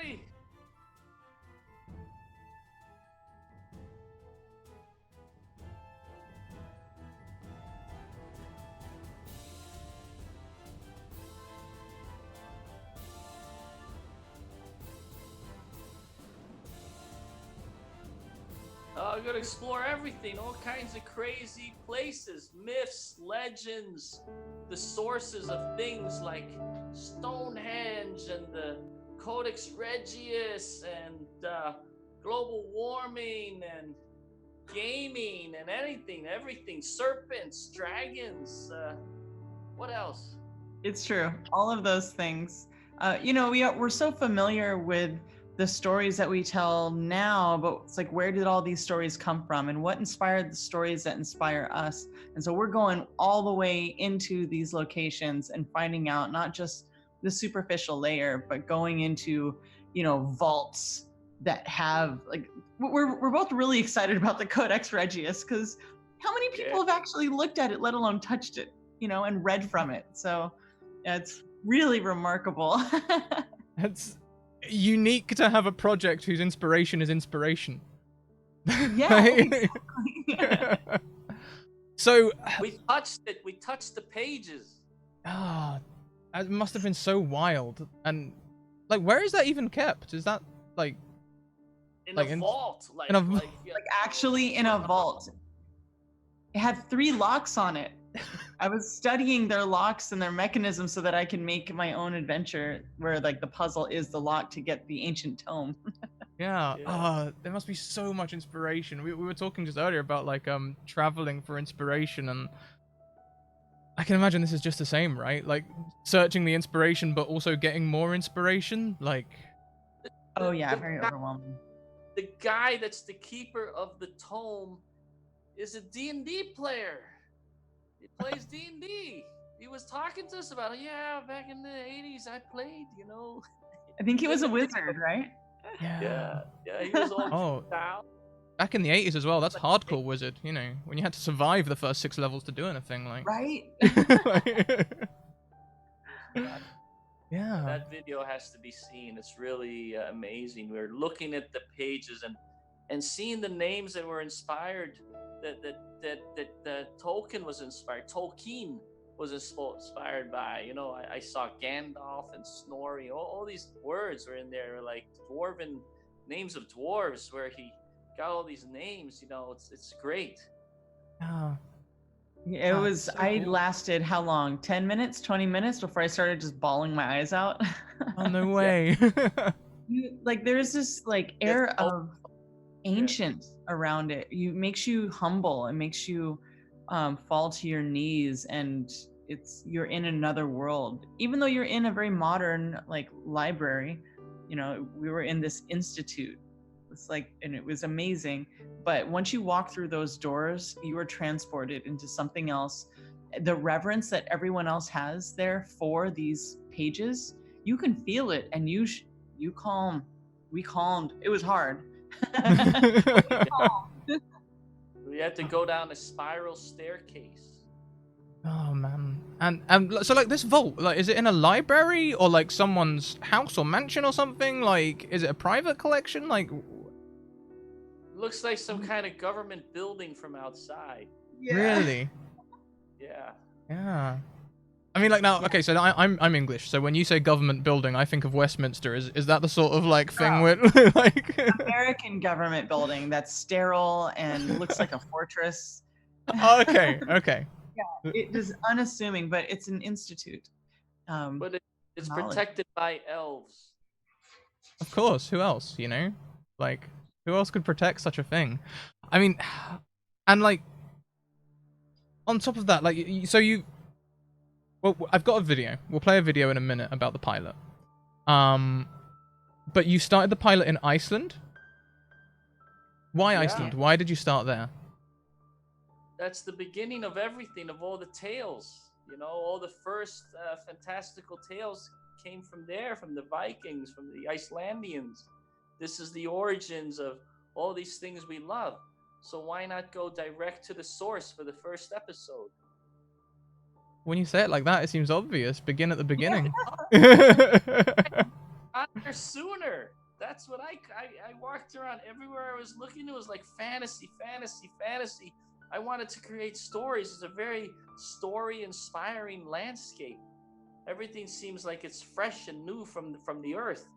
everybody. I'm gonna explore everything, all kinds of crazy places, myths, legends, the sources of things like Stonehenge and the Codex Regius and global warming and gaming and everything, serpents, dragons. What else? It's true. All of those things. We're so familiar with the stories that we tell now, but it's like, where did all these stories come from and what inspired the stories that inspire us? And so we're going all the way into these locations and finding out not just the superficial layer, but going into, vaults that have like, we're both really excited about the Codex Regius, because how many people have actually looked at it, let alone touched it, and read from it? So yeah, it's really remarkable. It's unique to have a project whose inspiration is inspiration. Yeah, exactly. So we touched it. We touched the pages. It must have been so wild. And like, where is that even kept? Is that like in a vault? Like actually in a vault. It had 3 locks on it. I was studying their locks and their mechanisms so that I can make my own adventure where like the puzzle is the lock to get the ancient tome. Yeah. There must be so much inspiration. We were talking just earlier about like traveling for inspiration, and I can imagine this is just the same, right? Like searching the inspiration but also getting more inspiration, like very overwhelming. The guy that's the keeper of the tome is a D&D player. He plays D&D. He was talking to us about, back in the 80s I played, I think he was a wizard, right? Yeah, he was all down. Back in the 80s as well, that's hardcore wizard, when you had to survive the first 6 levels to do anything, like. Right? Yeah. That video has to be seen. It's really amazing. We're looking at the pages and seeing the names that were inspired, that Tolkien was inspired by. I saw Gandalf and Snorri. All these words were in there, like dwarven names of dwarves, where he got all these names. It's great. It was, so I lasted how long? 10 minutes, 20 minutes before I started just bawling my eyes out. Oh, no way. There's this like air of ancient around it. It makes you humble. It makes you fall to your knees, and you're in another world. Even though you're in a very modern like library, we were in this institute. It's like, and it was amazing. But once you walk through those doors, you are transported into something else. The reverence that everyone else has there for these pages, you can feel it, and you calm. We calmed. It was hard. We had to go down a spiral staircase. Oh man. And so like this vault, like, is it in a library or like someone's house or mansion or something? Like, is it a private collection? Like, looks like some kind of government building from outside. Yeah. Really? Yeah. I mean, like, now, okay, so I'm English, so when you say government building, I think of Westminster. Is that the sort of like thing with like American government building that's sterile and looks like a fortress? Okay. Yeah, it is unassuming, but it's an institute. But it's protected by elves. Of course, who else? Like, who else could protect such a thing? I mean, and like, on top of that, like, well, I've got a video. We'll play a video in a minute about the pilot. But you started the pilot in Iceland? Why Iceland? Why did you start there? That's the beginning of everything, of all the tales. All the first fantastical tales came from there, from the Vikings, from the Icelandians. This is the origins of all these things we love. So why not go direct to the source for the first episode? When you say it like that, it seems obvious. Begin at the beginning. Honor sooner. That's what I walked around everywhere I was looking. It was like fantasy. I wanted to create stories. It's a very story-inspiring landscape. Everything seems like it's fresh and new from the earth.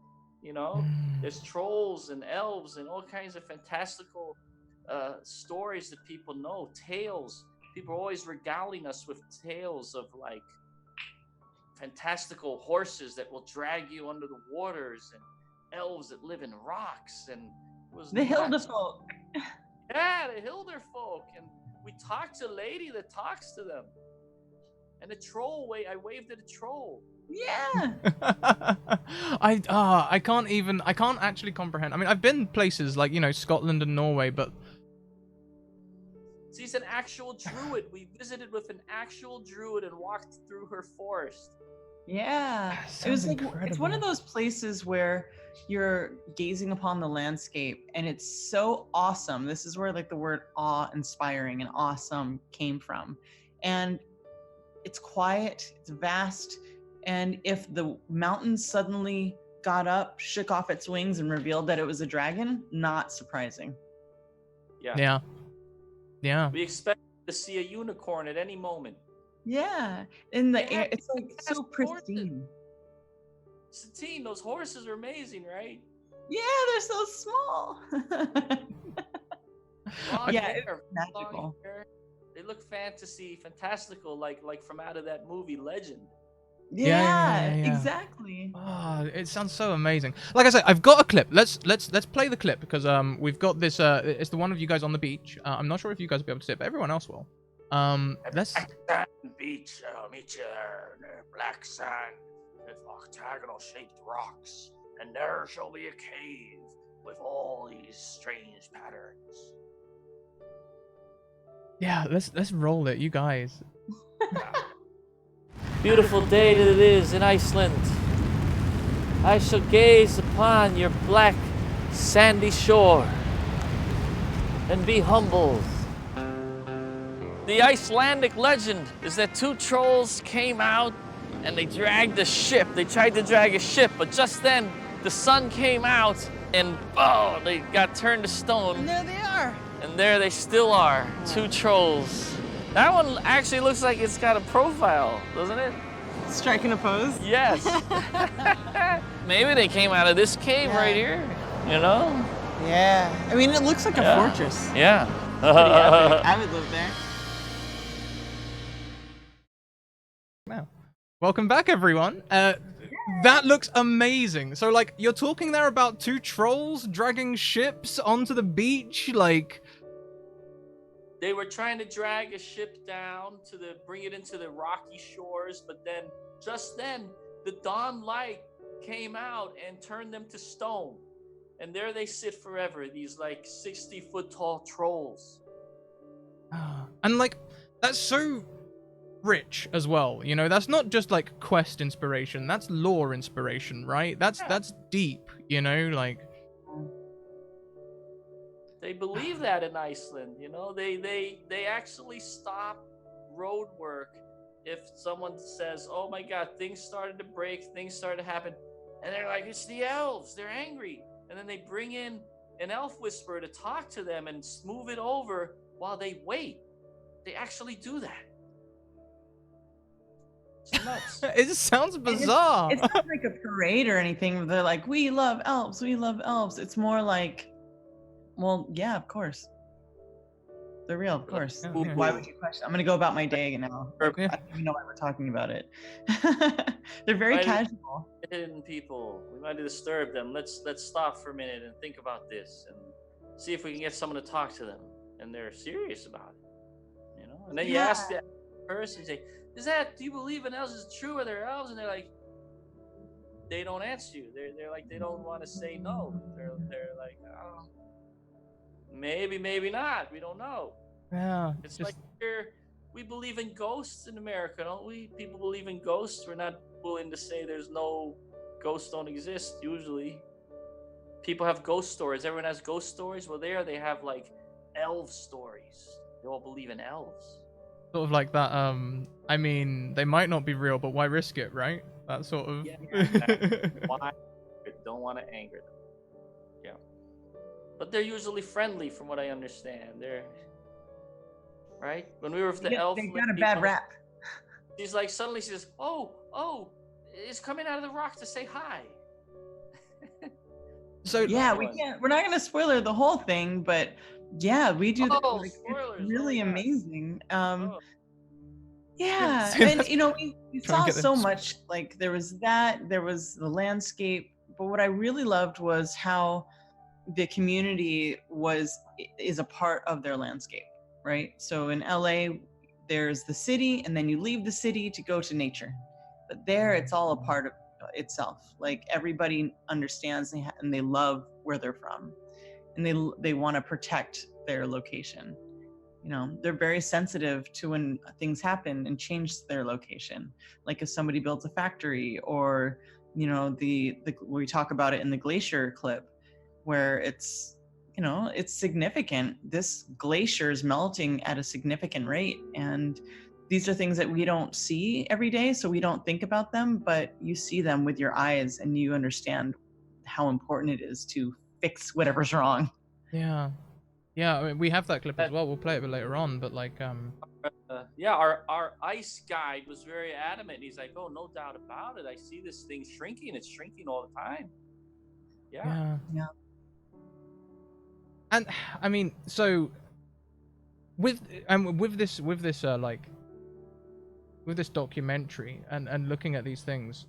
There's trolls and elves and all kinds of fantastical stories that people know. Tales. People are always regaling us with tales of like fantastical horses that will drag you under the waters and elves that live in rocks, and it was The nuts. Hildefolk. Yeah, the Hilderfolk, and we talked to a lady that talks to them, and a troll. I waved at a troll. Yeah. I can't actually comprehend. I mean, I've been places like Scotland and Norway, but She's an actual druid. We visited with an actual druid and walked through her forest. Yeah, it was like it's one of those places where you're gazing upon the landscape and it's so awesome. This is where like the word awe-inspiring and awesome came from. And it's quiet, it's vast, and if the mountain suddenly got up, shook off its wings and revealed that it was a dragon, not surprising. Yeah. We expect to see a unicorn at any moment. Yeah, in the air, it's like so pristine. Satine, those horses are amazing, right? Yeah, they're so small. Yeah, it's magical. They look fantastical, like from out of that movie Legend. Yeah, exactly. Oh, it sounds so amazing. Like I said, I've got a clip. Let's play the clip because we've got this. It's the one of you guys on the beach. I'm not sure if you guys will be able to see it, but everyone else will. Let's. Beach. I'll meet you there in the black sand with octagonal-shaped rocks, and there shall be a cave with all these strange patterns. Yeah, let's roll it, you guys. Beautiful day that it is in Iceland. I shall gaze upon your black, sandy shore and be humbled. The Icelandic legend is that two trolls came out and they dragged a ship. They tried to drag a ship, but just then the sun came out and they got turned to stone. And there they are. And there they still are, two trolls. That one actually looks like it's got a profile, doesn't it? Striking a pose? Yes. Maybe they came out of this cave right here, Yeah. I mean, it looks like a fortress. Yeah. Pretty epic. I would live there. Wow. Welcome back, everyone. That looks amazing. So, like, you're talking there about two trolls dragging ships onto the beach, like... They were trying to drag a ship down bring it into the rocky shores, but then, just then, the dawn light came out and turned them to stone. And there they sit forever, these, like, 60-foot tall trolls. And, like, that's so rich as well, that's not just like quest inspiration, that's lore inspiration, right? That's deep, like they believe that in Iceland. They actually stop road work if someone says, oh my god, things started to break, things started to happen, and they're like, it's the elves, they're angry, and then they bring in an elf whisperer to talk to them and smooth it over while they wait. They actually do that. It's nuts. It just sounds bizarre. It's not like a parade or anything. They're like, we love elves. It's more like, well, yeah, of course. They're real, of course. Yeah. Why would you question? I'm going to go about my day now. Yeah. I don't even know why we're talking about it. They're very casual. Hidden people. We might disturb them. Let's stop for a minute and think about this and see if we can get someone to talk to them. And they're serious about it. And then you ask the person, you say, do you believe in elves? Is it true? Are there elves? And they're like, they don't answer you. They're like, they don't want to say no. They're like, oh, maybe not. We don't know. Yeah. It's like we believe in ghosts in America, don't we? People believe in ghosts. We're not willing to say ghosts don't exist usually. People have ghost stories. Everyone has ghost stories. Well, they have like elf stories. They all believe in elves. Sort of like that, I mean, they might not be real, but why risk it, right? That sort of... Why Don't want to anger them. Yeah. But they're usually friendly, from what I understand. They're right. When we were with the elf, They got a bad rap. she's like, suddenly she says, "Oh, it's coming out of the rock to say hi." So Yeah, we're not gonna spoiler the whole thing, but yeah, we do that. Oh, Like, spoilers! it's really Oh, yeah. amazing. Oh. Yeah, See, and that's- we trying saw to get so them- much. Like there was the landscape, but what I really loved was how the community is a part of their landscape, right? So in LA, there's the city, and then you leave the city to go to nature. But there, it's all a part of itself. Like everybody understands and they love where they're from, and they want to protect their location. You know, they're very sensitive to when things happen and change their location. Like if somebody builds a factory, or you know, we talk about it in the glacier clip, where it's, you know, it's significant. This glacier is melting at a significant rate, and these are things that we don't see every day, so we don't think about them, but you see them with your eyes and you understand how important it is to fix whatever's wrong. Yeah. Yeah, I mean, we have that clip as well. We'll play it a bit later on, but like, yeah, our ice guide was very adamant. He's like, "Oh, no doubt about it. I see this thing shrinking. It's shrinking all the time." Yeah. Yeah. And I mean, so with this with this documentary and looking at these things,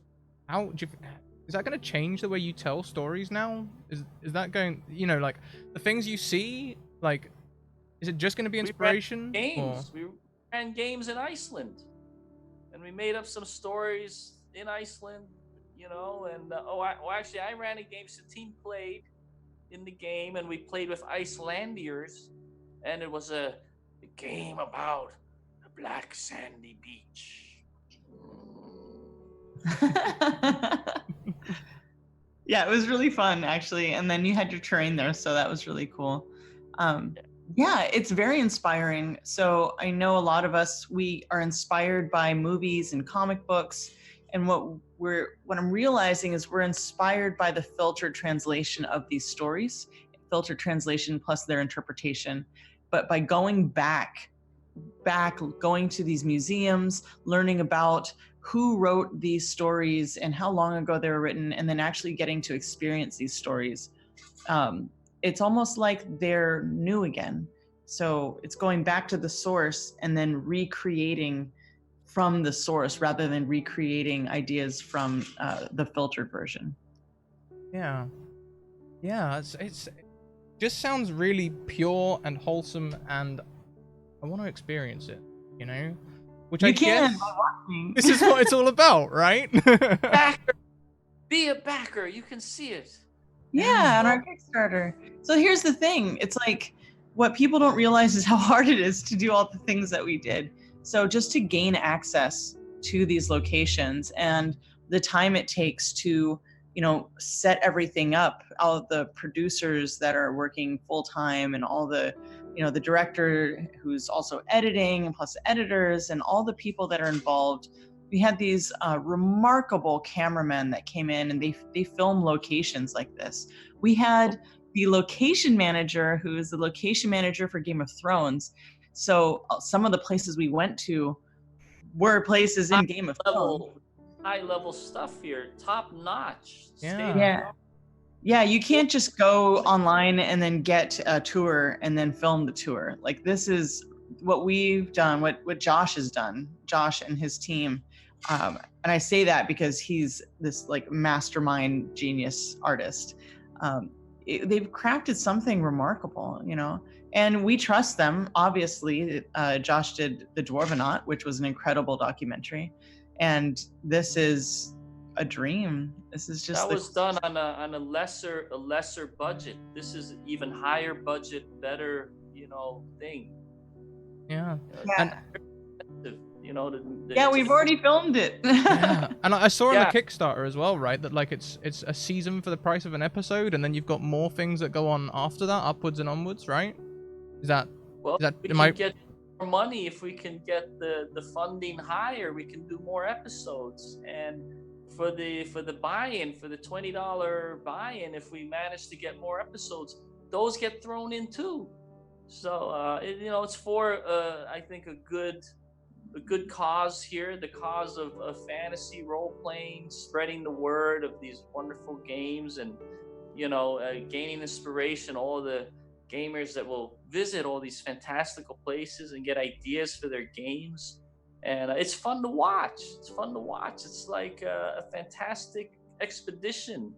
how do you, is that going to change the way you tell stories now? Is that going, you know, like the things you see, like, is it just going to be inspiration? We ran games in Iceland, and we made up some stories in Iceland, you know. And actually, I ran a game. Satine played in the game, and we played with Icelandiers, and it was a game about a black sandy beach. Yeah, it was really fun actually, and then you had your terrain there, so that was really cool. Yeah, it's very inspiring. So I know a lot of us, we are inspired by movies and comic books, and what I'm realizing is we're inspired by the filtered translation of these stories, filtered translation plus their interpretation. But by going back, going to these museums, learning about who wrote these stories and how long ago they were written, and then actually getting to experience these stories, it's almost like they're new again. So it's going back to the source and then recreating from the source rather than recreating ideas from the filtered version. Yeah, it's just sounds really pure and wholesome, and I want to experience it, you know, which I guess this is what it's all about, right? Backer, be a backer. You can see it. Yeah, on our Kickstarter. So here's the thing. It's like what people don't realize is how hard it is to do all the things that we did. So just to gain access to these locations and the time it takes to, you know, set everything up, all of the producers that are working full time and all the, you know, the director who's also editing and plus editors and all the people that are involved. We had these remarkable cameramen that came in and they film locations like this. We had the location manager who is the location manager for Game of Thrones. So some of the places we went to were places in Game of Thrones. High level stuff here, top notch. Yeah, you can't just go online and then get a tour and then film the tour. Like this is what we've done, what Josh has done, Josh and his team. And I say that because he's this like mastermind genius artist. They've crafted something remarkable, you know, and we trust them. Obviously, Josh did The Dwarvenaut, which was an incredible documentary. And this is a dream. This is just that was done on a lesser budget. This is even higher budget, better, you know, thing. Yeah. You know, we've already filmed it. Yeah, and I saw on the Kickstarter as well, right, that like it's a season for the price of an episode, and then you've got more things that go on after that, upwards and onwards, right? We can get more money if we can get the funding higher. We can do more episodes, and for the buy-in, for the $20 buy-in, if we manage to get more episodes, those get thrown in too. So it's for I think a good cause here, the cause of fantasy role playing, spreading the word of these wonderful games, and gaining inspiration. All the gamers that will visit all these fantastical places and get ideas for their games, and it's fun to watch. It's like a fantastic expedition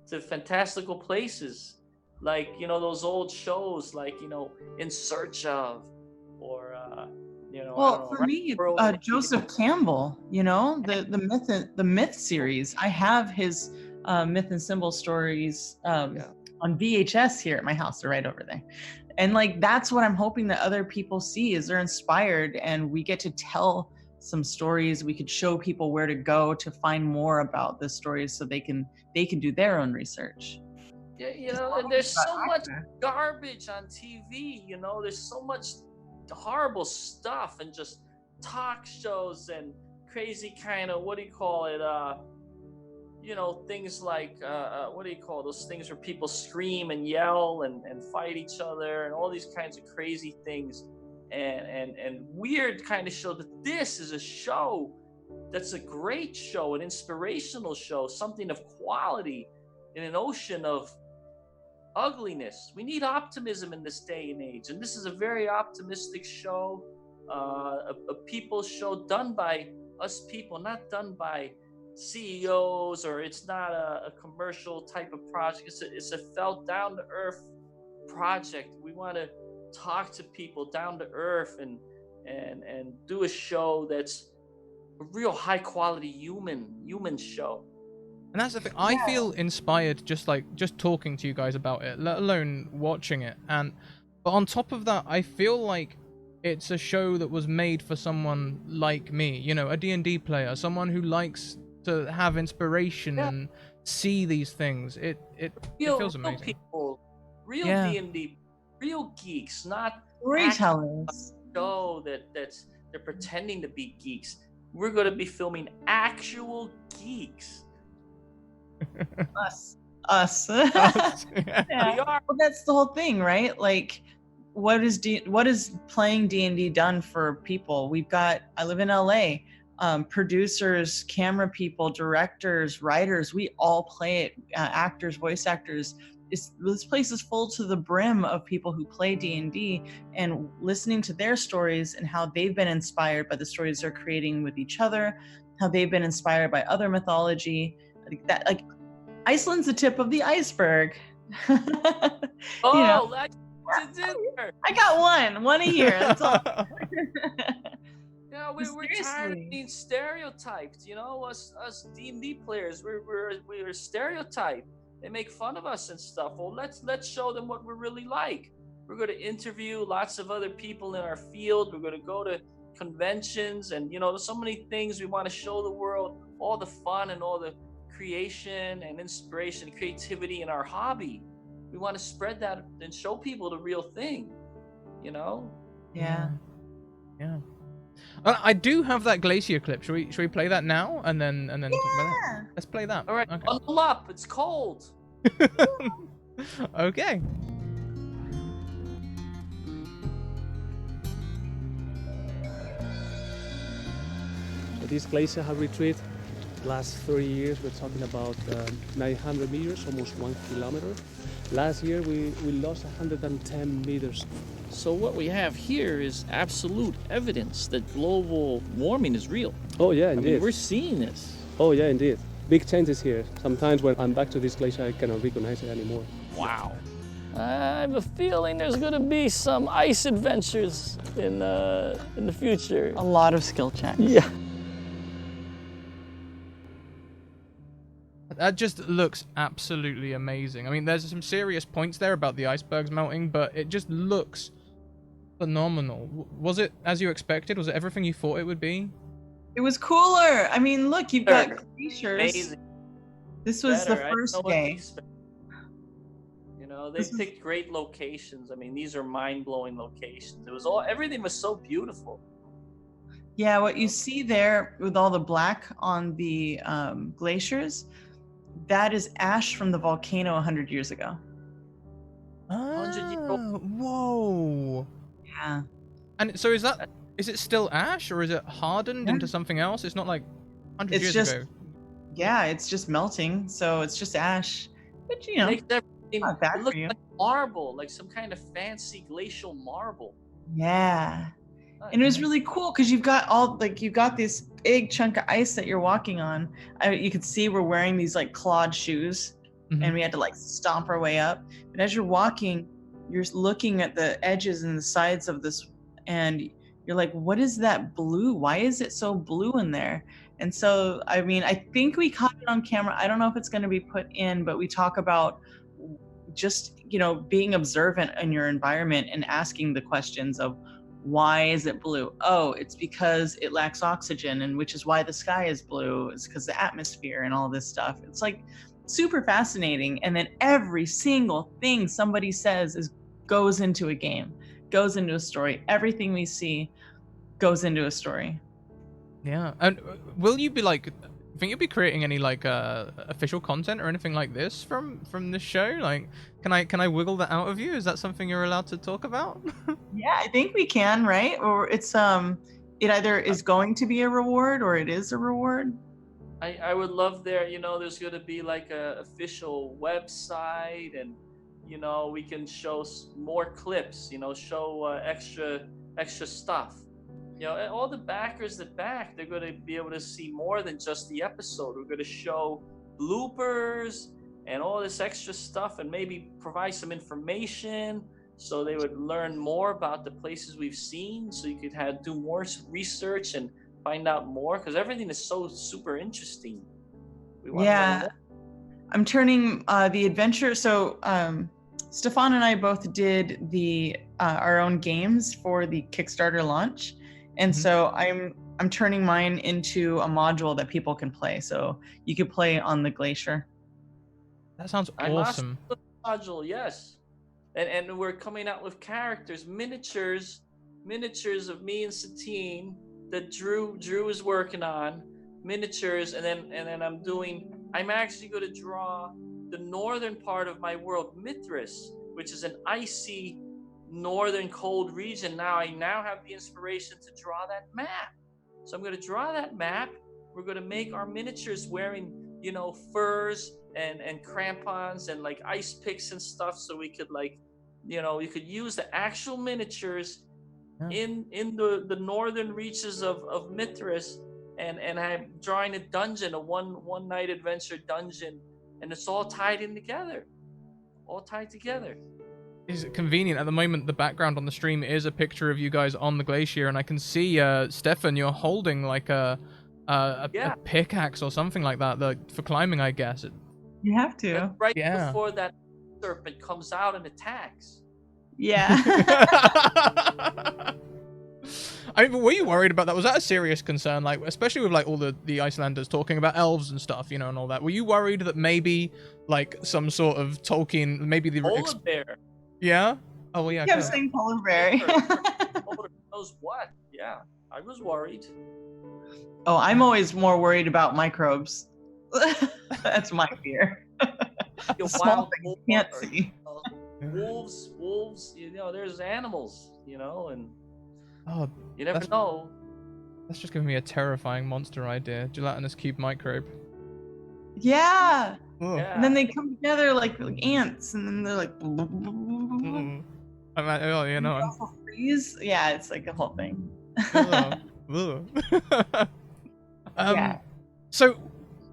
to fantastical places, like those old shows, like In Search Of, or Well, for me, Joseph Campbell, the myth series. I have his myth and symbol stories on VHS here at my house. They're right over there. And like, that's what I'm hoping that other people see, is they're inspired, and we get to tell some stories. We could show people where to go to find more about the stories, so they can do their own research. Yeah, and there's so much garbage on TV. There's so much horrible stuff, and just talk shows and crazy kind of, what do you call it, things like what do you call those things where people scream and yell and fight each other, and all these kinds of crazy things, and weird kind of shows. But this is a show that's a great show, an inspirational show, something of quality in an ocean of ugliness. We need optimism in this day and age, and this is a very optimistic show, a people show done by us people, not done by CEOs, or it's not a commercial type of project. It's a felt down to earth project. We want to talk to people down to earth and do a show that's a real high quality human show. And that's the thing. I feel inspired just talking to you guys about it, let alone watching it. But on top of that, I feel like it's a show that was made for someone like me, a D&D player, someone who likes to have inspiration and see these things. It feels amazing. Real people, real D&D, real geeks, not storytellers. Show that's they're pretending to be geeks. We're going to be filming actual geeks. Us. Yeah. We are. Well, that's the whole thing, right? Like, what is playing D&D done for people? I live in LA. Producers, camera people, directors, writers, we all play it. Actors, voice actors. This place is full to the brim of people who play D&D, and listening to their stories and how they've been inspired by the stories they're creating with each other, how they've been inspired by other mythology. Like Iceland's the tip of the iceberg. Oh, I got one a year. That's all. We're tired of being stereotyped. Us D&D players, we're stereotyped. They make fun of us and stuff. Well, let's show them what we're really like. We're going to interview lots of other people in our field. We're going to go to conventions, and there's so many things we want to show the world. All the fun and all the creation and inspiration and creativity in our hobby. We want to spread that and show people the real thing. Yeah. I do have that glacier clip. Should we play that now and then talk about it? Let's play that. All right, okay. Bundle up. It's cold. Okay. So this glacier have retreated last 3 years. We're talking about 900 meters, almost 1 kilometer. Last year we lost 110 meters. So what we have here is absolute evidence that global warming is real. Oh yeah, indeed. We're seeing this. Oh yeah, indeed. Big changes here. Sometimes when I'm back to this glacier, I cannot recognize it anymore. Wow. I have a feeling there's going to be some ice adventures in the future. A lot of skill checks. Yeah. That just looks absolutely amazing. I mean, there's some serious points there about the icebergs melting, but it just looks phenomenal. Was it as you expected? Was it everything you thought it would be? It was cooler. I mean, look, you've got glaciers. Amazing. This was the first day. They picked great locations. I mean, these are mind-blowing locations. Everything was so beautiful. Yeah, what you see there with all the black on the glaciers, that is ash from the volcano 100 years ago. 100-year-old. Whoa. Yeah. And so is it still ash, or is it hardened Yeah. into something else? It's not like 100 It's years just, ago. yeah, it's just melting. So it's just ash. But, you know, Makes everything, not bad it for looks you. like marble, like some kind of fancy glacial marble. Yeah. Nice. And it was really cool because you've got this big chunk of ice that you're walking on. You could see we're wearing these like clawed shoes, and we had to like stomp our way up. But as you're walking, you're looking at the edges and the sides of this, and you're like, what is that blue? Why is it so blue in there? And so, I mean, I think we caught it on camera. I don't know if it's going to be put in, but we talk about just, you know, being observant in your environment and asking the questions of, why is it blue? Oh, it's because it lacks oxygen, and which is why the sky is blue. It's because the atmosphere and all this stuff. It's like super fascinating. And then every single thing somebody says goes into a game, goes into a story. Everything we see goes into a story. Yeah. And will you be like, think you'll be creating any like official content or anything like this from this show? Like, can I wiggle that out of you? Is that something you're allowed to talk about? Yeah, I think we can, right? Or it's it either is going to be a reward or it is a reward. I would love there, you know, there's going to be like a official website, and you know, we can show more clips, you know, show extra stuff. You know, and all the backers that back, they're going to be able to see more than just the episode. We're going to show bloopers and all this extra stuff, and maybe provide some information so they would learn more about the places we've seen, so you could do more research and find out more, because everything is so super interesting. We want to know more. I'm turning the adventure. So Stefan and I both did our own games for the Kickstarter launch, and so I'm turning mine into a module that people can play. So you could play on the glacier. That sounds awesome. Module, yes. And we're coming out with characters, miniatures of me and Satine that Drew is working on, miniatures, and then I'm actually going to draw the northern part of my world, Mithras, which is an icy northern cold region. I now have the inspiration to draw that map. So I'm going to draw that map. We're going to make our miniatures wearing, you know, furs and crampons and like ice picks and stuff, so we could, like, you know, you could use the actual miniatures in the northern reaches of Mithras, and I'm drawing a dungeon, a one night adventure dungeon, and it's all tied together. Is it convenient? At the moment, the background on the stream is a picture of you guys on the glacier, and I can see Stefan, you're holding like a pickaxe or something like that, for climbing, I guess. You have to. Before that serpent comes out and attacks. Yeah. I mean, were you worried about that? Was that a serious concern? Like, especially with like all the Icelanders talking about elves and stuff, you know, and all that. Were you worried that maybe like some sort of Tolkien, maybe the polar bear? Yeah. Oh well, yeah. I kept saying polar bear. Polar knows what? Yeah, I was worried. Oh, I'm always more worried about microbes. That's my fear. Small things you can't see. Wolves, you know, there's animals, you know, and you never know. That's just giving me a terrifying monster idea. Gelatinous cube microbe. Yeah. Oh. And then they come together like ants, and then they're like. You know. Freeze. Yeah, it's like a whole thing. Yeah. So,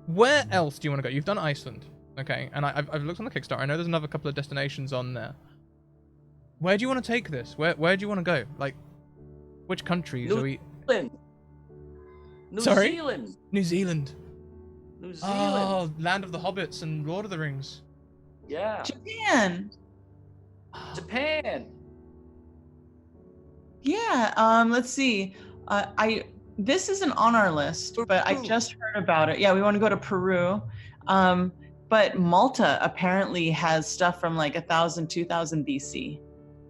where else do you want to go? You've done Iceland, okay, and I've looked on the Kickstarter. I know there's another couple of destinations on there. Where do you want to take this? Where do you want to go? Like, which countries are we? New Zealand. New Zealand. Oh, land of the hobbits and Lord of the Rings. Yeah. Japan. Yeah. Let's see. This isn't on our list, but I just heard about it. Yeah, we want to go to Peru. But Malta apparently has stuff from like 1000, 2000 BC.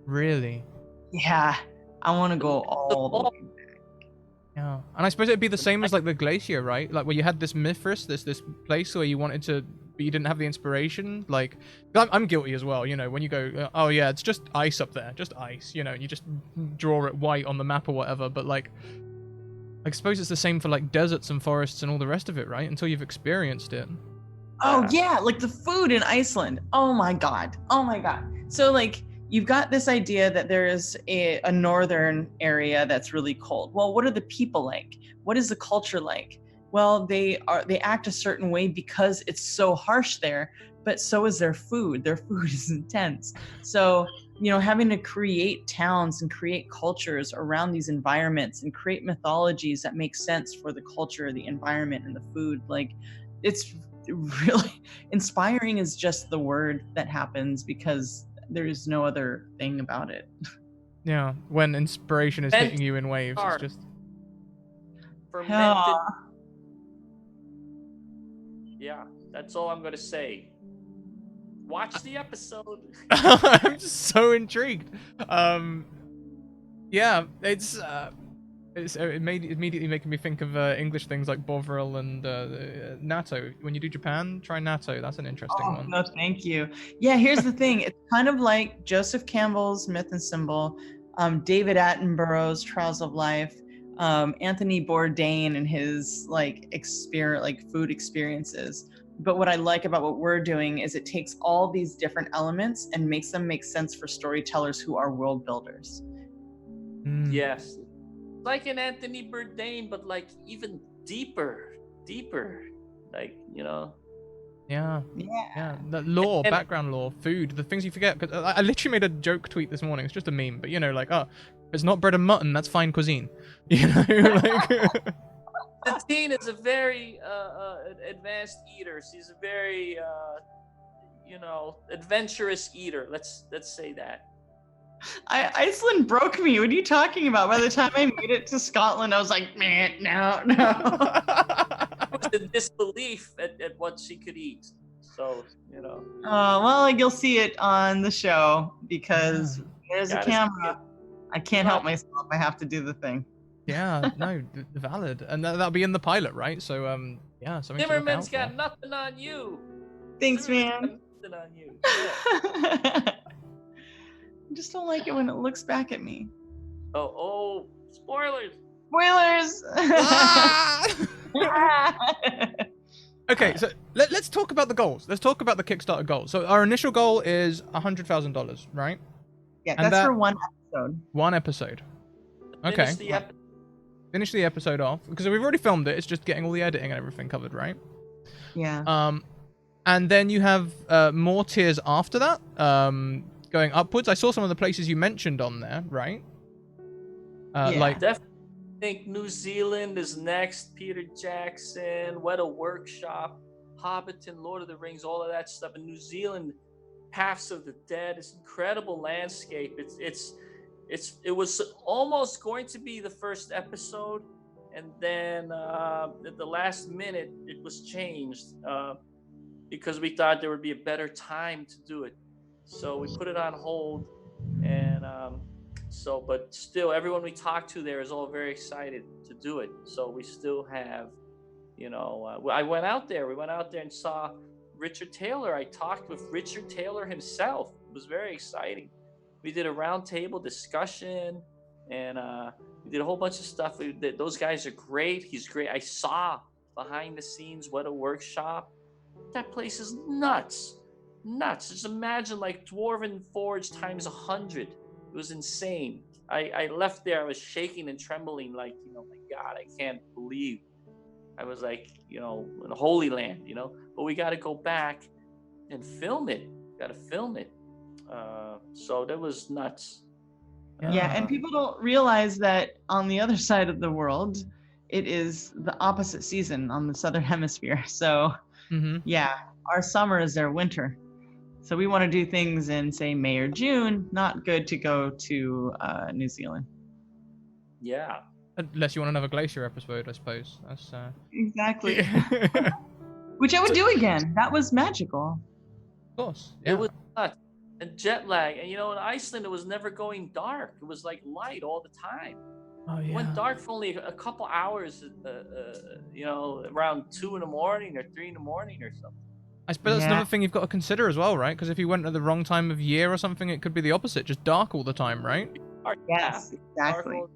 Really? Yeah. I want to go all the way back. Yeah. And I suppose it'd be the same as like the glacier, right? Like where you had this Mithras, this place where you wanted to, but you didn't have the inspiration. Like, I'm guilty as well. You know, when you go, oh yeah, it's just ice up there, just ice. You know, and you just draw it white on the map or whatever. But like, I suppose it's the same for like deserts and forests and all the rest of it, right? Until you've experienced it. Oh yeah, like the food in Iceland. Oh my god. So like you've got this idea that there is a northern area that's really cold. Well, what are the people like? What is the culture like? Well, they act a certain way because it's so harsh there, but so is their food. Their food is intense. So, you know, having to create towns and create cultures around these environments and create mythologies that make sense for the culture, the environment, and the food, like it's really inspiring is just the word that happens because there's no other thing about it. Yeah, when inspiration is hitting you in waves, it's just fermented. Yeah, that's all I'm gonna say. Watch the episode. I'm just so intrigued. Yeah, it's immediately making me think of English things like Bovril and natto. When you do Japan, try natto. That's an interesting one. No, thank you. Yeah, here's the thing. It's kind of like Joseph Campbell's Myth and Symbol, David Attenborough's Trials of Life, Anthony Bourdain and his food experiences. But what I like about what we're doing is it takes all these different elements and makes them make sense for storytellers who are world builders. Yes. Like an Anthony Bourdain, but like even deeper, like, you know. Yeah. The lore, background lore, food, the things you forget. Cause I literally made a joke tweet this morning. It's just a meme, but you know, like, oh, if it's not bread and mutton, that's fine cuisine. You know, like. Satine is a very advanced eater. She's a very, adventurous eater. Let's say that. Iceland broke me. What are you talking about? By the time I made it to Scotland, I was like, man, no. It was the disbelief at what she could eat. So, you know. Well, you'll see it on the show because there's a camera. I can't help myself. I have to do the thing. Yeah, no, valid. And that'll be in the pilot, right? So, yeah. Zimmerman's got nothing on you. Thanks, man. Nothing on you. Yeah. I just don't like it when it looks back at me. Oh, spoilers. Okay, so let's talk about the goals. Let's talk about the Kickstarter goals. So our initial goal is $100,000, right? Yeah, and that's for one episode. One episode. Okay. Finish the episode off because we've already filmed it. It's just getting all the editing and everything covered, right? Yeah. And then you have more tiers after that, going upwards. I saw some of the places you mentioned on there, right? Like definitely think New Zealand is next. Peter Jackson, Weta Workshop, Hobbiton, Lord of the Rings, all of that stuff. In New Zealand, Paths of the Dead, it's incredible landscape. It was almost going to be the first episode, and then at the last minute it was changed because we thought there would be a better time to do it. So we put it on hold, and but still, everyone we talked to there is all very excited to do it. So we still have, I went out there. We went out there and saw Richard Taylor. I talked with Richard Taylor himself. It was very exciting. We did a roundtable discussion, and we did a whole bunch of stuff. Those guys are great. He's great. I saw behind the scenes Weta Workshop. That place is nuts. Just imagine like Dwarven Forge times 100. It was insane. I left there. I was shaking and trembling, like, my God, I can't believe. I was like, in the Holy Land, But we got to go back and film it. So that was nuts. Yeah, and people don't realize that on the other side of the world, it is the opposite season on the Southern Hemisphere. So, yeah, our summer is their winter. So we want to do things in, say, May or June. Not good to go to New Zealand. Yeah. Unless you want another glacier episode, I suppose. That's exactly. Which I would do again. That was magical. Of course. Yeah. It was nuts. And jet lag. And in Iceland, it was never going dark. It was like light all the time. Oh It yeah. went dark for only a couple hours, you know, around 2 in the morning or 3 in the morning or something. I suppose that's Yeah. another thing you've got to consider as well, right? Because if you went at the wrong time of year or something, it could be the opposite, just dark all the time, right? Dark, Yes, yeah, exactly. dark,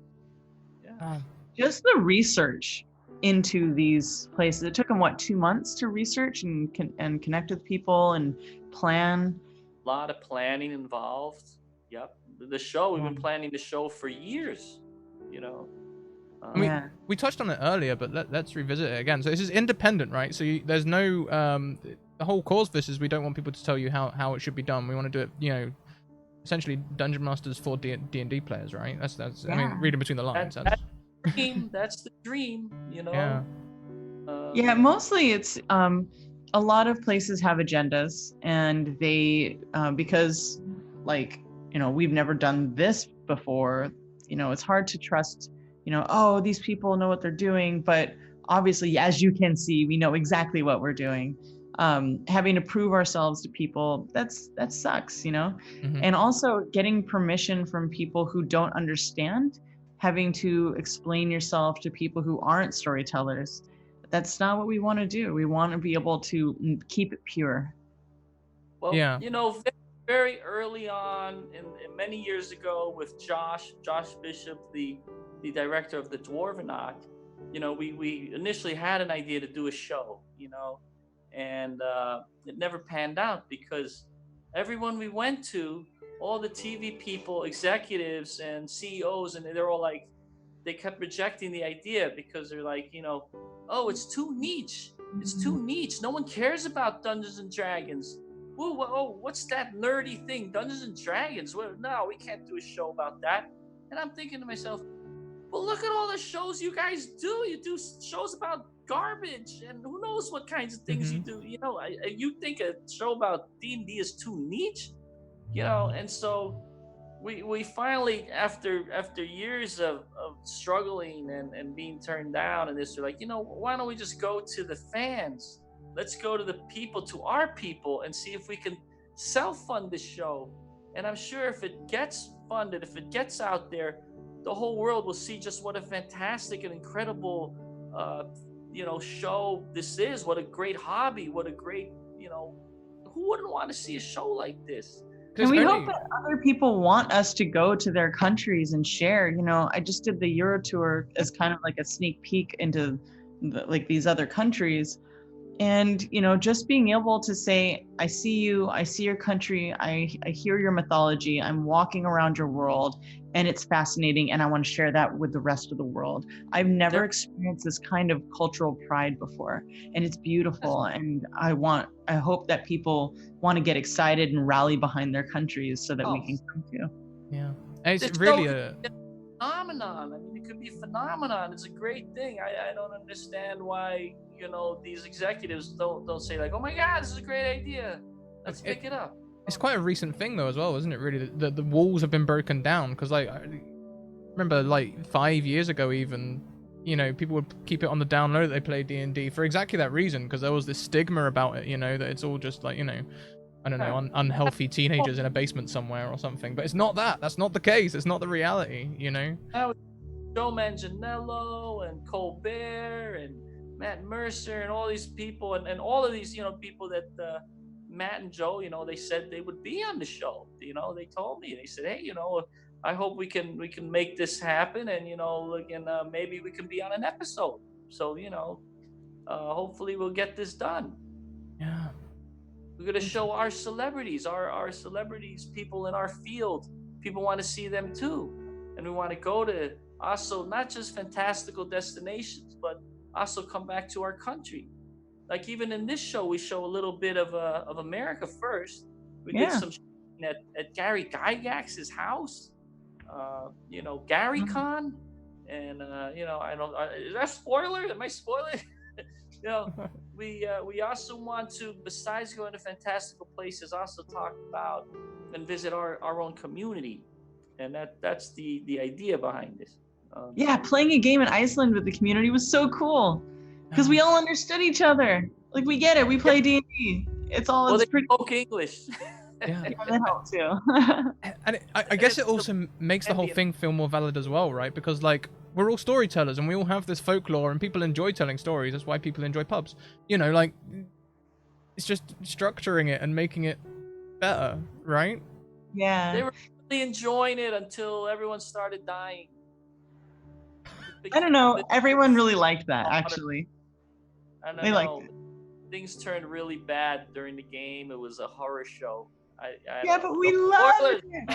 yeah. Oh, Just the research into these places. It took them what, 2 months to research and connect with people and plan. A lot of planning involved. Yep. The show, we've been Yeah. planning the show for years, you know. Yeah. we touched on it earlier, but let's revisit it again. So this is independent, right? So there's no the whole cause of this is we don't want people to tell you how it should be done. We want to do it, you know, essentially Dungeon Masters for D&D players, right? That's I mean, Yeah. reading between the lines. That's the dream. That's the dream, you know. Yeah. Yeah, mostly it's a lot of places have agendas, and they because, like, you know, we've never done this before, you know, it's hard to trust, you know, oh, these people know what they're doing, but obviously, as you can see, we know exactly what we're doing. Having to prove ourselves to people, that sucks, you know. Mhm. And also getting permission from people who don't understand, having to explain yourself to people who aren't storytellers. That's not what we want to do. We want to be able to keep it pure. Well, Yeah. you know, very early on, in many years ago, with Josh Bishop, the director of the Dwarvenaut, you know, we initially had an idea to do a show, you know, and it never panned out because everyone we went to, all the TV people, executives, and CEOs, and they're all like, they kept rejecting the idea because they're like, you know, oh, it's too niche. It's too niche. No one cares about Dungeons and Dragons. Whoa, what's that nerdy thing? Dungeons and Dragons? Well, no, we can't do a show about that. And I'm thinking to myself, well, look at all the shows you guys do. You do shows about garbage, and who knows what kinds of things you do. You know, you think a show about D&D is too niche, you know? And so we finally, after years of struggling and being turned down and this, we're like, you know, why don't we just go to the fans? Let's go to the people, to our people, and see if we can self-fund this show. And I'm sure if it gets funded, if it gets out there, the whole world will see just what a fantastic and incredible you know, show this is. What a great hobby, what a great, you know, who wouldn't want to see a show like this? And we hope that other people want us to go to their countries and share. You know, I just did the Euro tour as kind of like a sneak peek into like these other countries. And, you know, just being able to say, I see you, I see your country, I hear your mythology, I'm walking around your world, and it's fascinating, and I want to share that with the rest of the world. I've never experienced this kind of cultural pride before, and it's beautiful. And I hope that people want to get excited and rally behind their countries so that we can come to. Yeah. It's It's really a phenomenon. I mean, it could be a phenomenon. It's a great thing. I don't understand why, you know, these executives don't say like, oh my God, this is a great idea. Let's pick it up. It's quite a recent thing though as well, isn't it? Really, the walls have been broken down because like I remember like 5 years ago even, you know, people would keep it on the down low that they play D&D for exactly that reason, because there was this stigma about it, you know, that it's all just like, you know, I don't know, unhealthy teenagers in a basement somewhere or something. But it's not that. That's not the case. It's not the reality, you know. Now, Joe Manganiello and Colbert and Matt Mercer and all these people and all of these, you know, people that Matt and Joe, you know, they said they would be on the show. You know, they told me, they said, hey, you know, I hope we can make this happen, and you know, and maybe we can be on an episode. So you know, hopefully we'll get this done. Yeah. We're gonna show our celebrities, our celebrities, people in our field. People want to see them too, and we want to go to also not just fantastical destinations, but also come back to our country. Like even in this show, we show a little bit of America first. We did some at Gary Gygax's house. You know, Gary Con, and you know, I don't. Is that spoiler? Am I spoiling? You know, we also want to, besides going to fantastical places, also talk about and visit our own community, and that's the idea behind this. Yeah, playing a game in Iceland with the community was so cool because we all understood each other. Like, we get it. We play D&D. It's all. Well, it's they pretty. spoke English. Yeah. That helped too. And I guess it also makes the whole thing feel more valid as well, right? Because like we're all storytellers and we all have this folklore and people enjoy telling stories. That's why people enjoy pubs. You know, like, it's just structuring it and making it better, right? Yeah. They were really enjoying it until everyone started dying. I don't know. Everyone really liked that, actually. I don't They liked know. Things turned really bad during the game. It was a horror show. Yeah, but we loved it.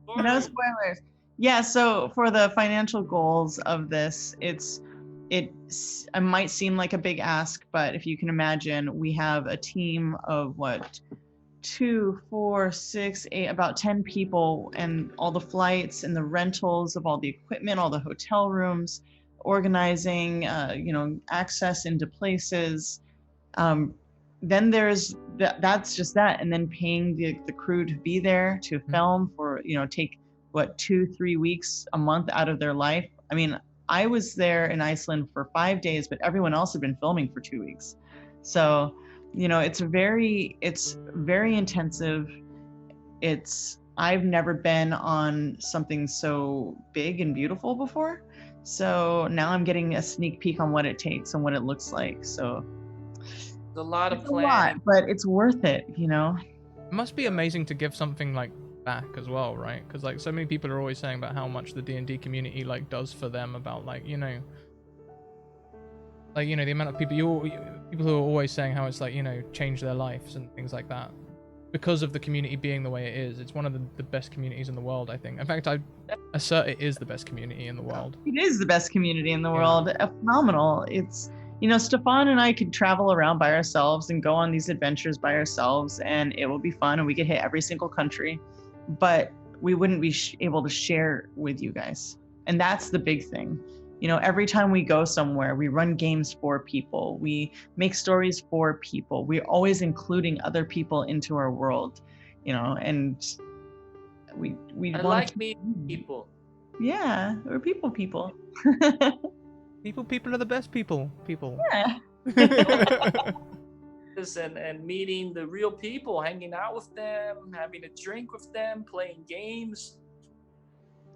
No spoilers. Yeah, so for the financial goals of this, it might seem like a big ask, but if you can imagine, we have a team of what, 2, 4, 6, 8, about 10 people, and all the flights and the rentals of all the equipment, all the hotel rooms, organizing, access into places. Then there's that's just that, and then paying the crew to be there to film for, take what, 2-3 weeks, a month out of their life. I mean, I was there in Iceland for 5 days, but everyone else had been filming for 2 weeks. So, it's very intensive. I've never been on something so big and beautiful before. So now I'm getting a sneak peek on what it takes and what it looks like. So a lot of it's planning, but it's worth it, It must be amazing to give something like back as well, right? Because like so many people are always saying about how much the D&D community like does for them, about like the amount of people who are always saying how it's like changed their lives and things like that because of the community being the way it is. It's one of the best communities in the world, I think. In fact, I assert it is the best community in the world. It is the best community in the world. Phenomenal. It's Stefan and I could travel around by ourselves and go on these adventures by ourselves, and it will be fun, and we could hit every single country, but we wouldn't be able to share with you guys. And that's the big thing. Every time we go somewhere, we run games for people, we make stories for people, we're always including other people into our world, and we I like meeting people. Yeah, we're people. People are the best people. Yeah. And meeting the real people, hanging out with them, having a drink with them, playing games.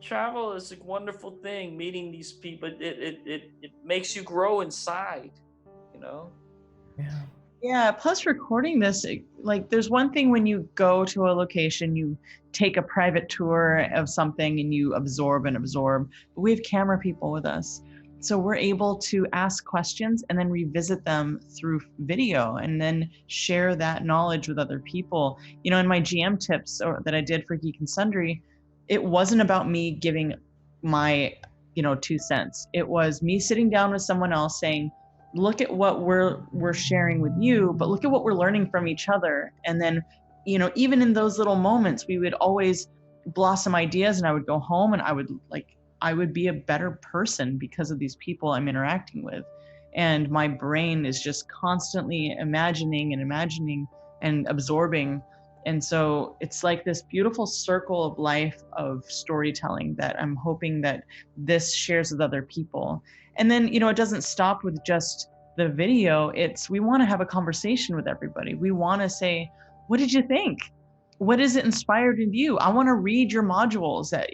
Travel is a wonderful thing. Meeting these people, it makes you grow inside, Yeah, plus recording this, like there's one thing when you go to a location, you take a private tour of something and you absorb, but we have camera people with us. So we're able to ask questions and then revisit them through video and then share that knowledge with other people. In my GM tips that I did for Geek and Sundry, it wasn't about me giving my, 2 cents. It was me sitting down with someone else saying, look at what we're sharing with you, but look at what we're learning from each other. And then, even in those little moments, we would always blossom ideas, and I would go home and I would be a better person because of these people I'm interacting with. And my brain is just constantly imagining and absorbing. And so it's like this beautiful circle of life of storytelling that I'm hoping that this shares with other people. And then, it doesn't stop with just the video. We want to have a conversation with everybody. We want to say, what did you think? What is it inspired in you? I want to read your modules that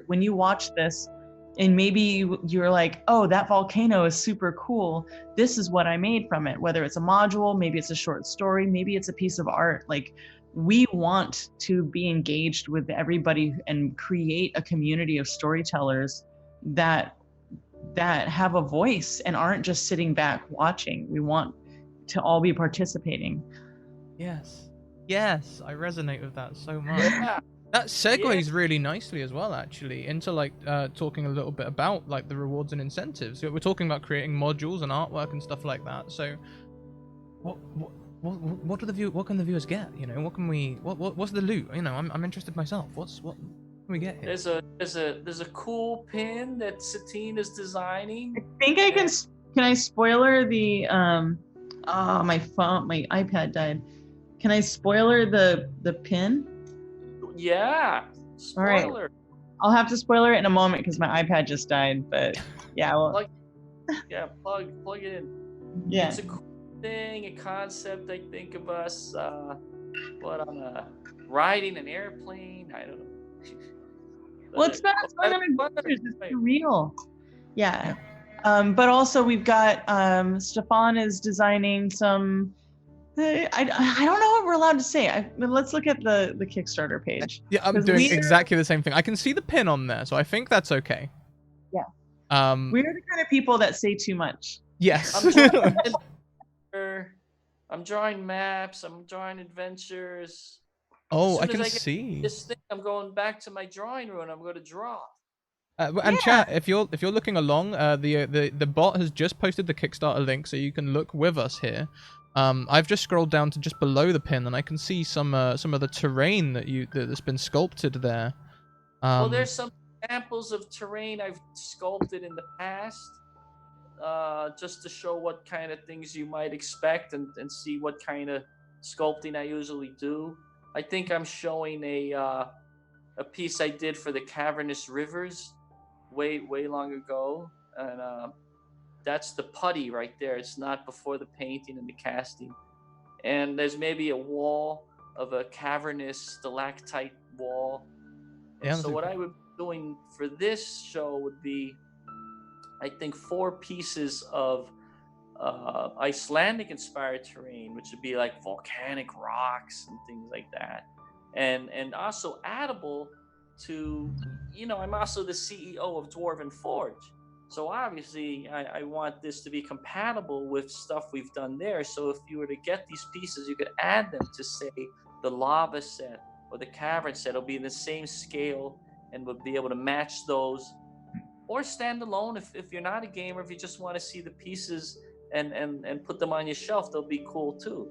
when you watch this, and maybe you're like, oh, that volcano is super cool. This is what I made from it. Whether it's a module, maybe it's a short story, maybe it's a piece of art. Like, we want to be engaged with everybody and create a community of storytellers that have a voice and aren't just sitting back watching. We want to all be participating. Yes, I resonate with that so much. That segues really nicely as well, actually, into like talking a little bit about like the rewards and incentives. We're talking about creating modules and artwork and stuff like that. So, what can the viewers get? What's the loot? I'm interested myself. What can we get here? There's a cool pin that Satine is designing. I think I can I spoiler the my iPad died. Can I spoiler the pin? Yeah. Spoiler. All right. I'll have to spoiler it in a moment because my iPad just died, but yeah, well. Plug it in. Yeah. It's a cool thing, a concept. I think of us riding an airplane. I don't know. Well, it's not adventures. It's real. Yeah. But also we've got Stefan is designing some. I don't know what we're allowed to say. Let's look at the Kickstarter page. Yeah, I'm doing exactly the same thing. I can see the pin on there, so I think that's okay. Yeah. We're the kind of people that say too much. Yes. I'm drawing maps. I'm drawing adventures. Oh, I can see. This thing, I'm going back to my drawing room. I'm going to draw. And chat, if you're looking along, the bot has just posted the Kickstarter link, so you can look with us here. I've just scrolled down to just below the pin, and I can see some of the terrain that's been sculpted there. Well, there's some examples of terrain I've sculpted in the past, just to show what kind of things you might expect and see what kind of sculpting I usually do. I think I'm showing a piece I did for the Cavernous Rivers way long ago, and that's the putty right there. It's not before the painting and the casting. And there's maybe a wall of a cavernous stalactite wall. Yeah, so what I would be doing for this show would be, I think, 4 pieces of Icelandic inspired terrain, which would be like volcanic rocks and things like that, and also addable to, I'm also the CEO of Dwarven Forge, so obviously I want this to be compatible with stuff we've done there. So if you were to get these pieces, you could add them to, say, the lava set or the cavern set. It'll be in the same scale and would be able to match those, or stand alone if you're not a gamer. If you just want to see the pieces and put them on your shelf, they'll be cool too.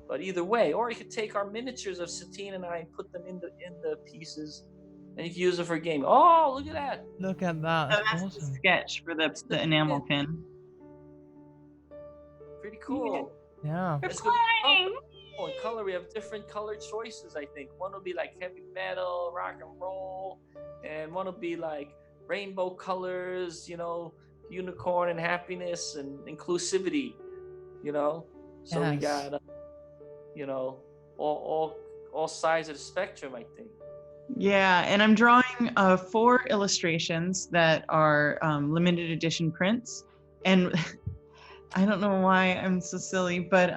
But either way, or you could take our miniatures of Satine and I and put them in the pieces, and you can use it for a game. Oh, look at that! Look at that! That's awesome. The sketch for the enamel pin. Pretty cool. Yeah. It's good. Oh, in color, we have different color choices. I think one will be like heavy metal, rock and roll, and one will be like rainbow colors, unicorn and happiness and inclusivity, so yes. We got all sides of the spectrum, I think. Yeah, and I'm drawing 4 illustrations that are limited edition prints, and I don't know why I'm so silly, but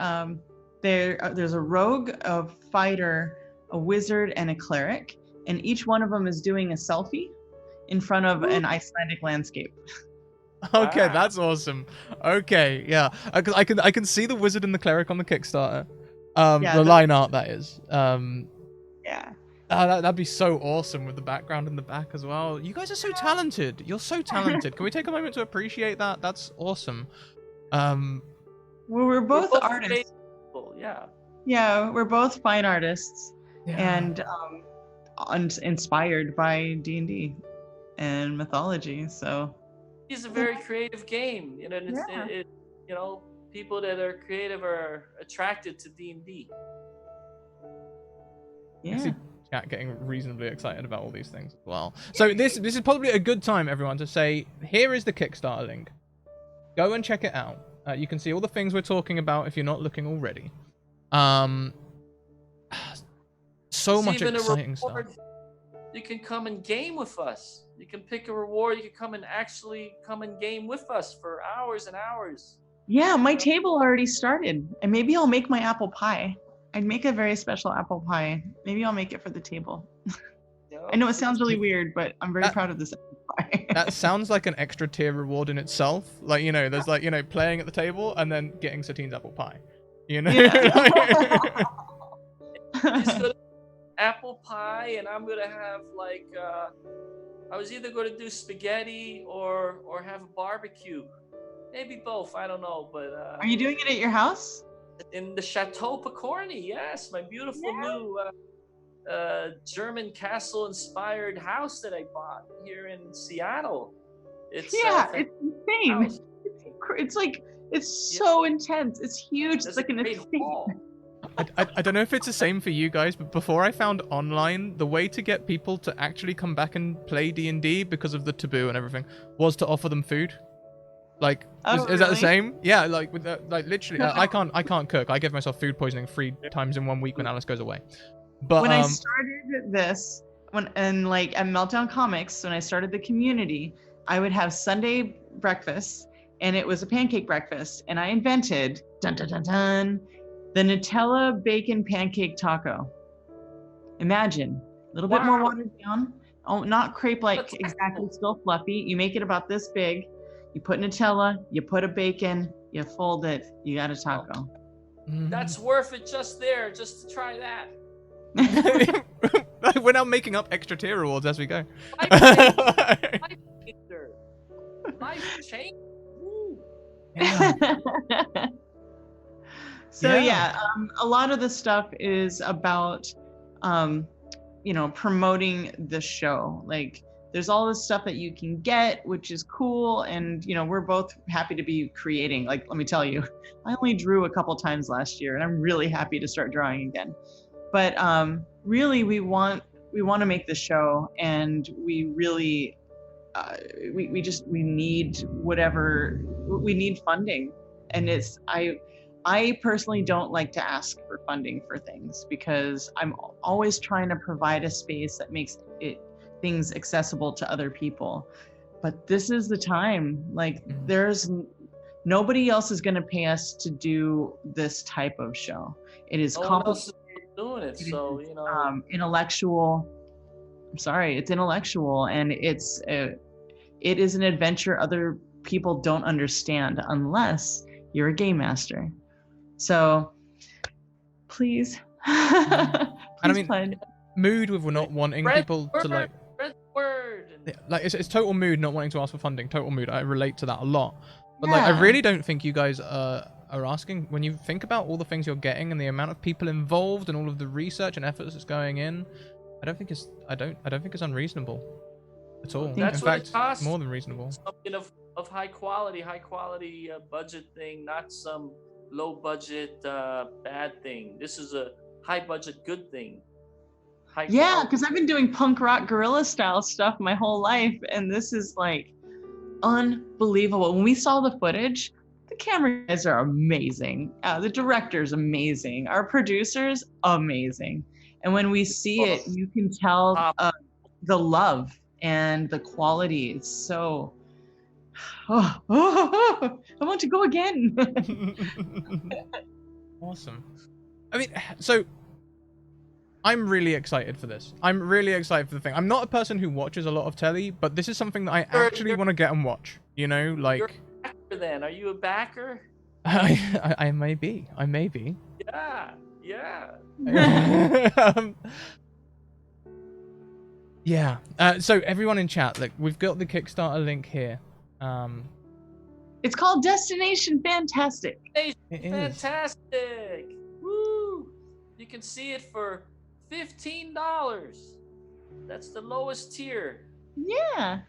there's a rogue, a fighter, a wizard, and a cleric, and each one of them is doing a selfie in front of an Icelandic landscape. Okay, wow. That's awesome. Okay, yeah, I can see the wizard and the cleric on the Kickstarter. The line art, that is. Yeah. That'd be so awesome with the background in the back as well. You guys are so talented. You're so talented. Can we take a moment to appreciate that? That's awesome. Well, we're both artists. Yeah. Yeah, we're both fine artists, and inspired by D&D and mythology. So it's a very creative game, people that are creative are attracted to D&D. Yeah. Chat getting reasonably excited about all these things as well. So this is probably a good time, everyone, to say, here is the Kickstarter link. Go and check it out. You can see all the things we're talking about if you're not looking already. So much exciting stuff. You can come and game with us. You can pick a reward. You can come and game with us for hours and hours. Yeah, my table already started, and maybe I'll make my apple pie. I'd make a very special apple pie. Maybe I'll make it for the table. I know it sounds really weird, but I'm very proud of this apple pie. That sounds like an extra tier reward in itself. Like, there's like, playing at the table and then getting Satine's apple pie. Yeah. Apple pie, and I'm gonna have I was either going to do spaghetti or have a barbecue. Maybe both. I don't know, but are you doing it at your house? In the Chateau Pokorny, yes, my beautiful new German castle-inspired house that I bought here in Seattle. It's insane. It's so intense. It's huge. It's like an estate. I don't know if it's the same for you guys, but before I found online, the way to get people to actually come back and play D&D because of the taboo and everything was to offer them food. Like, is that the same? Yeah, like with literally, I can't cook. I give myself food poisoning 3 times in 1 week when Alice goes away. But when I started this, at Meltdown Comics, when I started the community, I would have Sunday breakfast, and it was a pancake breakfast, and I invented dun dun dun dun the Nutella bacon pancake taco. Imagine a little bit more watered down. Oh, not crepe like exactly, still fluffy. You make it about this big. You put Nutella, you put a bacon, you fold it, you got a taco. That's worth it just there, just to try that. We're now making up extra tier rewards as we go. Life change. So a lot of the stuff is about promoting the show. Like there's all this stuff that you can get, which is cool, and we're both happy to be creating. Like, let me tell you, I only drew a couple times last year, and I'm really happy to start drawing again. But really, we want to make the show, and we really we need whatever we need funding, and I personally don't like to ask for funding for things because I'm always trying to provide a space that makes things accessible to other people. But this is the time. Like, there's nobody else is going to pay us to do this type of show. It is complicated. Doing it, so intellectual. I'm sorry, it's intellectual, and it is an adventure other people don't understand unless you're a game master. So please, and I mean, mood with not wanting people to like. Spread the word. Yeah, like it's total mood not wanting to ask for funding. Total mood. I relate to that a lot. But like, I really don't think you guys are asking. When you think about all the things you're getting and the amount of people involved and all of the research and efforts that's going in, I don't think it's unreasonable at all. That's in what fact, it costs. more than reasonable. Something of high quality budget thing, not some low budget bad thing. This is a high budget good thing. Yeah, because I've been doing punk rock guerrilla style stuff my whole life, and this is like unbelievable. When we saw the footage, the camera guys are amazing. The director's amazing. Our producer's amazing. And when we see it, you can tell the love and the quality. It's so. I want to go again. Awesome. I mean, so I'm really excited for this. I'm really excited for the thing. I'm not a person who watches a lot of telly, but this is something that I actually want to get and watch. Like. You're a backer then. Are you a backer? I may be. I may be. Yeah. So everyone in chat, look, we've got the Kickstarter link here. It's called Destination Fantastic. Fantastic! Woo! You can see it for $15. That's the lowest tier. Yeah.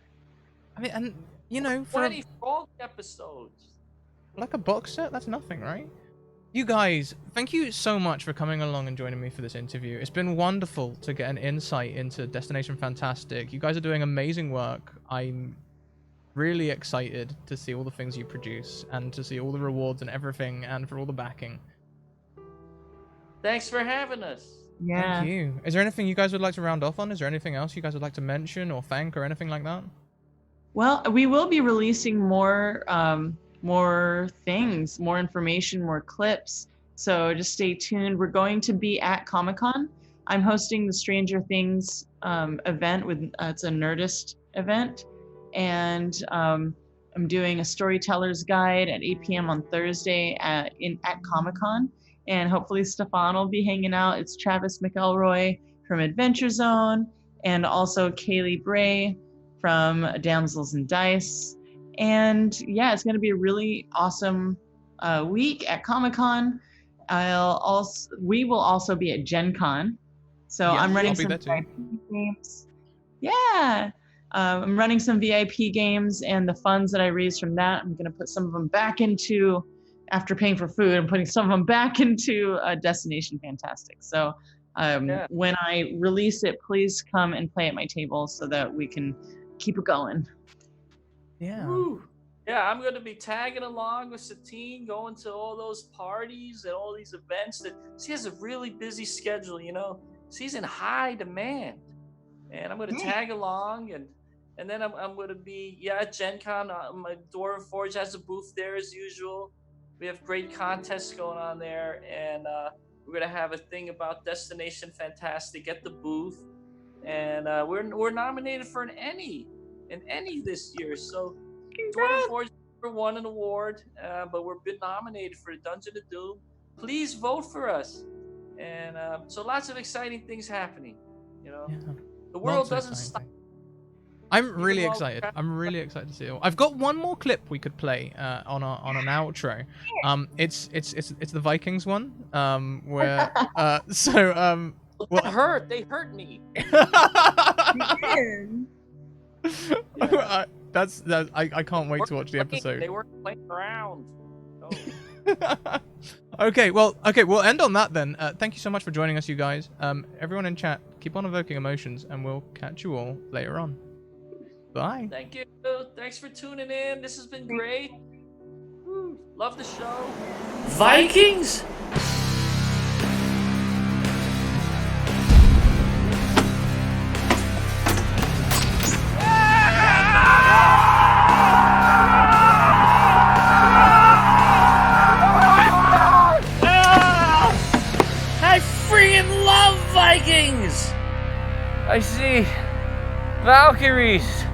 I mean, and for 20 for all the episodes. Like a box set, that's nothing, right? You guys, thank you so much for coming along and joining me for this interview. It's been wonderful to get an insight into Destination Fantastic. You guys are doing amazing work. I'm really excited to see all the things you produce and to see all the rewards and everything and for all the backing. Thanks for having us. Yeah. Thank you. Is there anything you guys would like to round off on? Is there anything else you guys would like to mention or thank or anything like that? Well, we will be releasing more things, more information, more clips. So just stay tuned. We're going to be at Comic-Con. I'm hosting the Stranger Things event with it's a Nerdist event, and I'm doing a storyteller's guide at 8 p.m. on Thursday at Comic-Con, and hopefully Stefan will be hanging out. It's Travis McElroy from Adventure Zone, and also Kaylee Bray from Damsels and Dice. And yeah, it's going to be a really awesome week at Comic-Con. We will also be at Gen Con. So I'm running some VIP games. Yeah. I'm running some VIP games, and the funds that I raise from that, I'm going to put some of them back into, after paying for food, I'm putting some of them back into Destination Fantastic. So when I release it, please come and play at my table so that we can keep it going. Yeah. Woo. Yeah, I'm going to be tagging along with Satine, going to all those parties and all these events. That she has a really busy schedule, She's in high demand. And I'm going to tag along, and And then I'm going to be, at Gen Con. My Dwarven Forge has a booth there as usual. We have great contests going on there. And we're going to have a thing about Destination Fantastic at the booth. And we're nominated for an Emmy this year. So Dwarven Forge won an award, but we've been nominated for Dungeon of Doom. Please vote for us. And so lots of exciting things happening. You know, the world doesn't stop. I'm really excited. I'm really excited to see it all. I've got one more clip we could play on an outro. It's the Vikings one. Where Well, they hurt me. I can't wait to watch the episode. They weren't playing around. No. Okay, we'll end on that then. Thank you so much for joining us, you guys. Everyone in chat, keep on evoking emotions, and we'll catch you all later on. Bye. Thank you. Thanks for tuning in. This has been great. Love the show. Vikings? I freaking love Vikings! I see Valkyries.